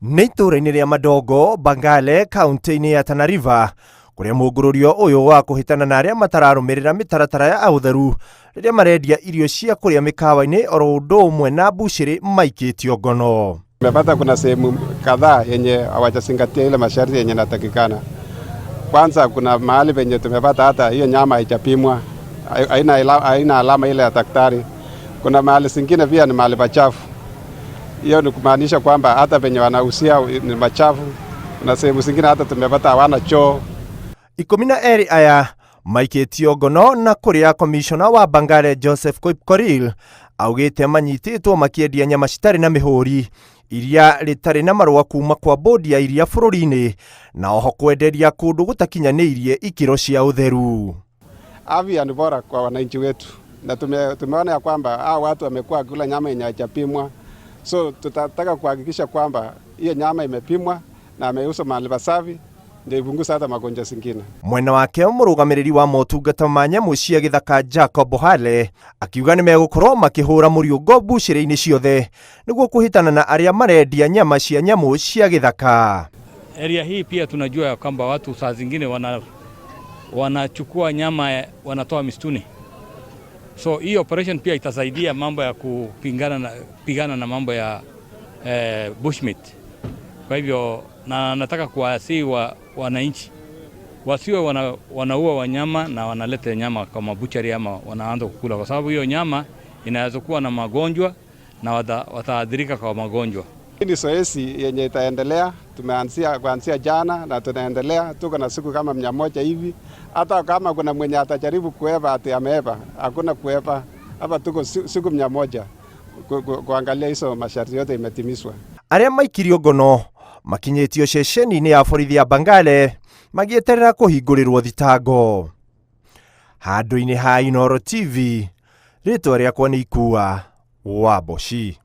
Nĩ itũũra-inĩ rĩa Madongo, Bangale, kaunti-inĩ ya Tana River, kũrĩa mũngũrũrio ũyũ wa kũhĩtana na arĩa matararũmĩrĩra mĩtaratara ya ũtheru rĩrĩa marendia irio cia kũrĩa mĩkawa-inĩ oro ũndũ ũmwe na mbucĩrĩ maikĩtio ngono. Tumepata kuna sehemu kadhaa yenye hawajazingatia ile masharti yenye natakikana. Kwanza kuna mahali penye tumepata hata hiyo nyama haijapimwa, haina alama ile ya daktari. Kuna mahali zingine pia ni mahali pachafu. Hiyo ni kumaanisha kwamba hata penye wanahusia ni machafu. Na sehemu zingine hata tumepata hawana choo. 12 aya maikĩtio ngono na kũrĩa komishona wa Bangale Joseph Koipkorir augĩte manyitĩtwo makĩendia nyama citarĩ na mĩhũri, iria rĩtarĩ na marũa kuma kwa bodi ya iria bũrũri-inĩ, na oho kwenderia kũndũ gũtakinyanĩirie ikĩro cia ũtheru. Afya ni bora kwa wananchi wetu, na tumeona ya kwamba hao watu wamekuwa kula nyama yenye haijapimwa. So tutataka kuhakikisha kwamba hiyo nyama imepimwa na ameuzwa mahali pasafi ndio ipunguze hata magonjwa zingine. Mwena wake mũrũgamĩrĩri wa motungata ma nyamũ cia gĩthaka Jacob Hale akiuga nĩ megũkorwo makĩhũra mũriũngo mbucĩrĩ-inĩ ciothe nĩguo kũhĩtana na arĩa marendia nyama cia nyamũ cia gĩthaka. Area hii pia tunajua ya kwamba watu saa zingine wanachukua nyama wanatoa mistuni. So hii operation pia itasaidia mambo ya kupigana na mambo ya bushmeat. Kwa hivyo na nataka kuwasihi wananchi wasiwe wanaua wanyama na wanaleta nyama kama buchari ama wanaanza kukula, kwa sababu hiyo nyama inaweza kuwa na magonjwa na wataadhirika kwa magonjwa. Hii ni zoezi yenye itaendelea, kuanzia jana na tunaendelea, tuko na siku kama 100 hivi. Hata kama kuna mwenye atajaribu kuepa ati ameepa, hakuna kuepa. Hapa tuko siku 100 kuangalia hizo masharti yote imetimizwa. Arĩa maikirio ngono makinyĩtio ceceni-inĩ ya borithi ya Bangale magĩeterera kũhingũrĩrwo thitango. Handũ-inĩ ha Inooro TV, rĩtwa rĩakwa nĩ Ikua Waboshi.